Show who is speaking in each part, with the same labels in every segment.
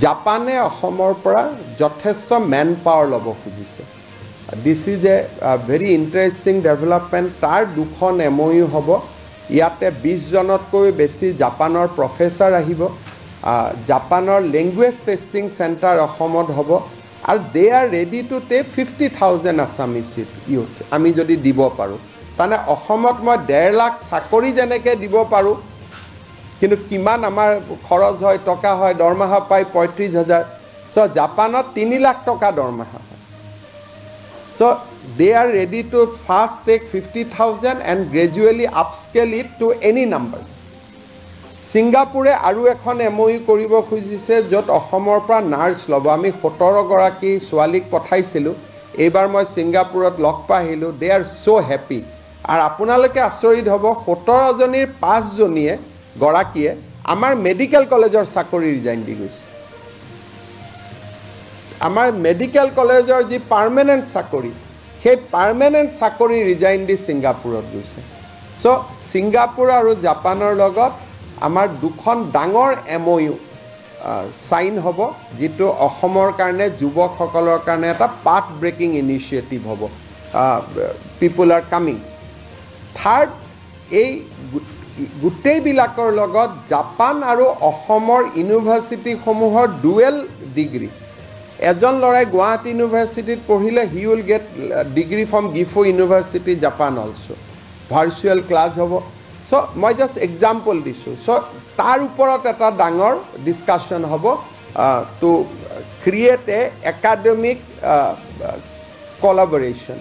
Speaker 1: জাপানে অসমৰ পৰা যথেষ্ট মেন পাৱাৰ ল'ব খুজিছে this is a very interesting development তাৰ দুখন MOU হ'ব ইয়াতে 20 জনতকৈ বেছি জাপানৰ প্ৰফেছৰ আহিব জাপানৰ লেংগুৱেজ টেষ্টিং চেণ্টাৰ অসমত হ'ব আৰু they are ready to take 50,000 Assamese youth আমি যদি দিব পাৰোঁ মানে অসমত মই 1.5 লাখ চাকৰি যেনেকৈ দিব পাৰোঁ কিন্তু কিমান আমাৰ খৰচ হয় টকা হয় দৰমহা পাই 35,000 সো জাপানত 3 লাখ টকা দৰমহা হয় so they are ready to first take 50,000 and gradually upscale it to any numbers সিংগাপুৰে আৰু এখন MOU কৰিব খুজিছে য'ত অসমৰ পৰা নাৰ্ছ ল'ব আমি 17 গৰাকী ছোৱালীক পঠাইছিলোঁ এইবাৰ মই সিংগাপুৰত লগ পাইছিলোঁ দে আৰ সো হেপী আৰু আপোনালোকে আচৰিত হ'ব 17 জনীৰ 5 জনীয়ে গৰাকীয়ে আমাৰ মেডিকেল কলেজৰ চাকৰি ৰিজাইন দি গৈছে আমাৰ মেডিকেল কলেজৰ যি পাৰ্মানেণ্ট চাকৰি সেই পাৰ্মানেণ্ট চাকৰি ৰিজাইন দি সিংগাপুৰত গৈছে সো সিংগাপুৰ আৰু জাপানৰ লগত আমাৰ দুখন ডাঙৰ MOU সাইন হ'ব যেটো অসমৰ কাৰণে যুৱকসকলৰ কাৰণে এটা পাথ ব্ৰেকিং ইনিচিয়েটিভ হ'ব পিপল আৰ কামিং থাৰ্ড এই গুটেই বিলাকৰ লগত জাপান আৰু অসমৰ ইউনিভাৰ্সিটি সমূহৰ ডুৱেল ডিগ্ৰী এজন লৰাই গুৱাহাটী ইউনিভাৰ্সিটিত পঢ়িলে he will get degree from Gifu university Japan also virtual class হ'ব সো মই জাস্ট এক্সাম্পল দিছোঁ সো তাৰ ওপৰত এটা ডাঙৰ ডিসকাশন হ'ব to create a academic collaboration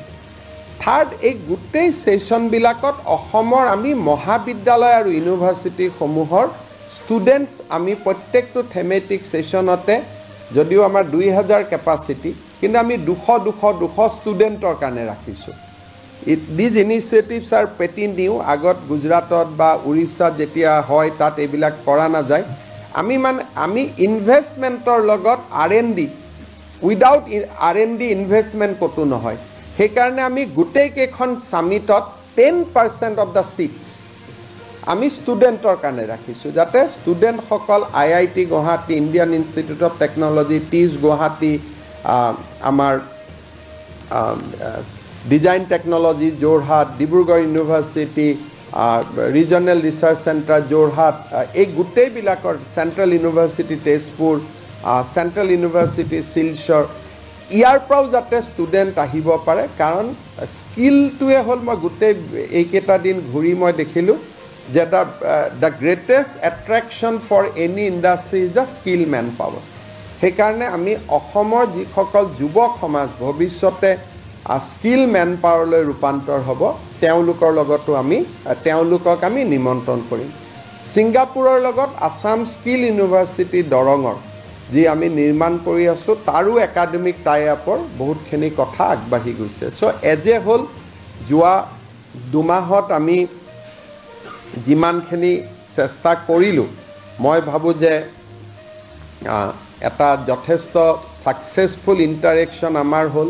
Speaker 1: থাৰ্ড এই গুটেই সেশন বিলাকত অসমৰ আমি মহাবিদ্যালয় আৰু ইউনিভাৰ্সিটি সমূহৰ ষ্টুডেন্টস আমি প্ৰত্যেকটো থেমেটিক সেশনতে যদিও আমাৰ 2000 ক্যাপাসিটি কিন্তু আমি 200 ষ্টুডেন্টৰ কাৰণে ৰাখিছো these initiatives are pretty new আগত গুজৰাটত বা উৰিষ্যাত যেতিয়া হয় তাত এইবিলাক কৰা না যায় আমি ইনভেষ্টমেন্টৰ লগত R&D উইদাউট R&D ইনভেষ্টমেন্ট কতো নহয় সেই কাৰণে আমি গুটেই কেখন সামিটত 10% অফ দা সিটস আমি ষ্টুডেন্টৰ কাৰণে ৰাখিছো যাতে ষ্টুডেন্ট সকল IIT Guwahati Indian institute of technology টিজ গুৱাহাটী আমাৰ design technology Jorhat Dibrugarh university regional research centre Jorhat এই গুটেই বিলাকৰ central university Tezpur central university Silchar ইয়াৰ পৰাও যাতে ষ্টুডেন্ট আহিব পাৰে কাৰণ স্কিলটোৱে হ'ল মই গুটেই এইকেইটা দিন ঘূৰি মই দেখিলোঁ যে the greatest attraction for any industry is the skill manpower সেইকাৰণে আমি অসমৰ যিসকল যুৱক সমাজ ভৱিষ্যতে স্কিল মেন পাৱাৰলৈ ৰূপান্তৰ হ'ব তেওঁলোকৰ লগতো তেওঁলোকক আমি নিমন্ত্ৰণ কৰিম সিংগাপুৰৰ লগত আসাম স্কিল ইউনিভাৰ্সিটি দৰঙৰ যি আমি নিৰ্মাণ কৰি আছো তাৰো একাডেমিক টাই আপৰ বহুতখিনি কথা আগবাঢ়ি গৈছে সো এজে হ'ল যোৱা দুমাহত আমি যিমানখিনি চেষ্টা কৰিলোঁ মই ভাবো যে এটা যথেষ্ট সাকসেসফুল ইন্টাৰেকশন আমাৰ হ'ল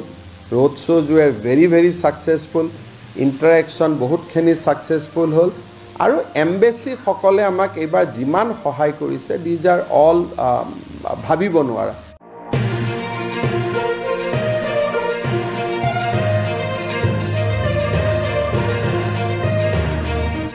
Speaker 1: road shows were very successful interaction বহুতখিনি successful হল আৰু embassy সকলে আমাক এবাৰ যিমান সহায় কৰিছে these are all ভাবিব নোৱাৰা